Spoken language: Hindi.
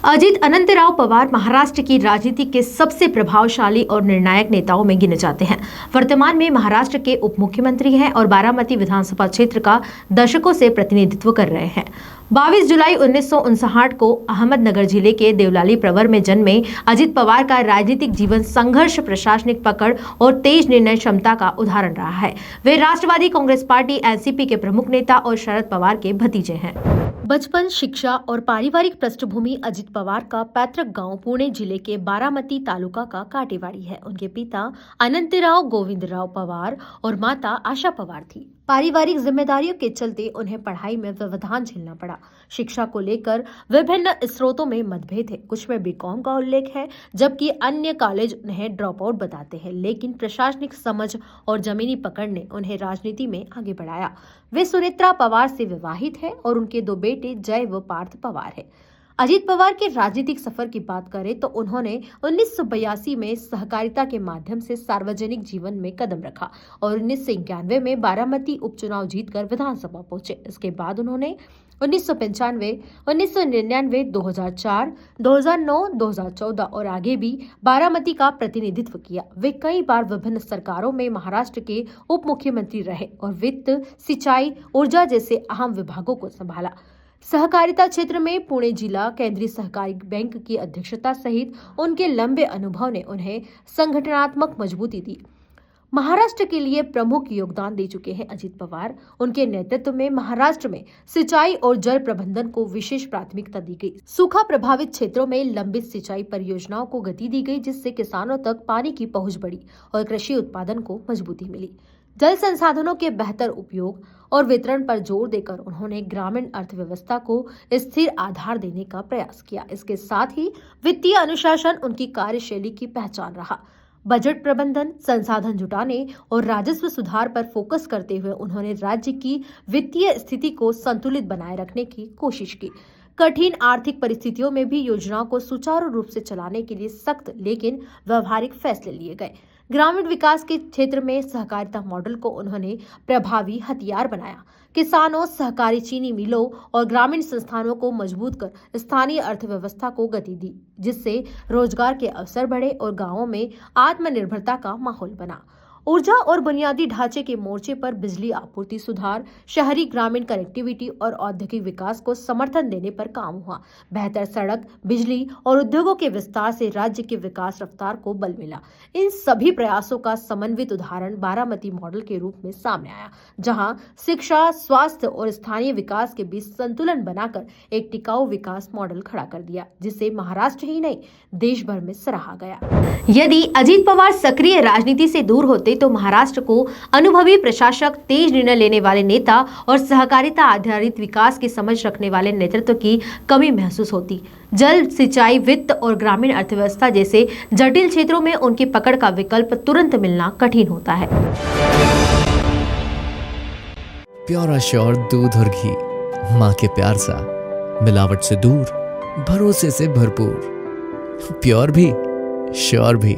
अजित अनंतराव पवार महाराष्ट्र की राजनीति के सबसे प्रभावशाली और निर्णायक नेताओं में गिने जाते हैं। वर्तमान में महाराष्ट्र के उप मुख्यमंत्री हैं और बारामती विधानसभा क्षेत्र का दशकों से प्रतिनिधित्व कर रहे हैं। 22 जुलाई 1959 को अहमदनगर जिले के देवलाली प्रवर में जन्मे अजित पवार का राजनीतिक जीवन संघर्ष, प्रशासनिक पकड़ और तेज निर्णय क्षमता का उदाहरण रहा है। वे राष्ट्रवादी कांग्रेस पार्टी एनसीपी के प्रमुख नेता और शरद पवार के भतीजे हैं। बचपन, शिक्षा और पारिवारिक पृष्ठभूमि अजित पवार का पैतृक गांव पुणे जिले के बारामती तालुका का काटेवाड़ी है। उनके पिता अनंतराव गोविंदराव पवार और माता आशा पवार थी। पारिवारिक जिम्मेदारियों के चलते उन्हें पढ़ाई में व्यवधान झेलना पड़ा। शिक्षा को लेकर विभिन्न स्रोतों में मतभेद है। कुछ में बीकॉम का उल्लेख है, जबकि अन्य कॉलेज उन्हें ड्रॉप आउट बताते हैं। लेकिन प्रशासनिक समझ और जमीनी पकड़ ने उन्हें राजनीति में आगे बढ़ाया। वे सुनेत्रा पवार से विवाहित हैं और उनके 2 बेटे जय व पार्थ पवार है। अजित पवार के राजनीतिक सफर की बात करें तो उन्होंने 1982 में सहकारिता के माध्यम से सार्वजनिक जीवन में कदम रखा और 1991 में बारामती उपचुनाव जीतकर विधानसभा पहुंचे। इसके बाद उन्होंने 1995, 1999, 2004, 2009, 2014 और आगे भी बारामती का प्रतिनिधित्व किया। वे कई बार विभिन्न सरकारों में महाराष्ट्र के उप मुख्यमंत्री रहे और वित्त, सिंचाई, ऊर्जा जैसे अहम विभागों को संभाला। सहकारिता क्षेत्र में पुणे जिला केंद्रीय सहकारी बैंक की अध्यक्षता सहित उनके लंबे अनुभव ने उन्हें संगठनात्मक मजबूती दी। महाराष्ट्र के लिए प्रमुख योगदान दे चुके हैं अजित पवार। उनके नेतृत्व में महाराष्ट्र में सिंचाई और जल प्रबंधन को विशेष प्राथमिकता दी गई। सूखा प्रभावित क्षेत्रों में लंबित सिंचाई परियोजनाओं को गति दी गई, जिससे किसानों तक पानी की पहुंच बढ़ी और कृषि उत्पादन को मजबूती मिली। जल संसाधनों के बेहतर उपयोग और वितरण पर जोर देकर उन्होंने ग्रामीण अर्थव्यवस्था को स्थिर आधार देने का प्रयास किया। इसके साथ ही वित्तीय अनुशासन उनकी कार्यशैली की पहचान रहा। बजट प्रबंधन, संसाधन जुटाने और राजस्व सुधार पर फोकस करते हुए उन्होंने राज्य की वित्तीय स्थिति को संतुलित बनाए रखने की कोशिश की। कठिन आर्थिक परिस्थितियों में भी योजनाओं को सुचारू रूप से चलाने के लिए सख्त लेकिन व्यवहारिक फैसले लिए गए। ग्रामीण विकास के क्षेत्र में सहकारिता मॉडल को उन्होंने प्रभावी हथियार बनाया। किसानों, सहकारी चीनी मिलों और ग्रामीण संस्थानों को मजबूत कर स्थानीय अर्थव्यवस्था को गति दी, जिससे रोजगार के अवसर बढ़े और गांवों में आत्मनिर्भरता का माहौल बना। ऊर्जा और बुनियादी ढांचे के मोर्चे पर बिजली आपूर्ति सुधार, शहरी ग्रामीण कनेक्टिविटी और औद्योगिक विकास को समर्थन देने पर काम हुआ। बेहतर सड़क, बिजली और उद्योगों के विस्तार से राज्य की विकास रफ्तार को बल मिला। इन सभी प्रयासों का समन्वित उदाहरण बारामती मॉडल के रूप में सामने आया, जहां शिक्षा, स्वास्थ्य और स्थानीय विकास के बीच संतुलन बनाकर एक टिकाऊ विकास मॉडल खड़ा कर दिया, जिसे महाराष्ट्र ही नहीं देश भर में सराहा गया। यदि अजित पवार सक्रिय राजनीति से दूर होते तो महाराष्ट्र को अनुभवी प्रशासक, तेज निर्णय लेने वाले नेता और सहकारिता आधारित विकास की समझ रखने वाले नेतृत्व की कमी महसूस होती। जल, सिंचाई, वित्त और ग्रामीण अर्थव्यवस्था जैसे जटिल क्षेत्रों में उनकी पकड़ का विकल्प तुरंत मिलना कठिन होता है। प्योर श्योर दूध और घी, माँ के प्यार सा, मिलावट से दूर, भरोसे से भरपूर, प्योर भी, श्योर भी।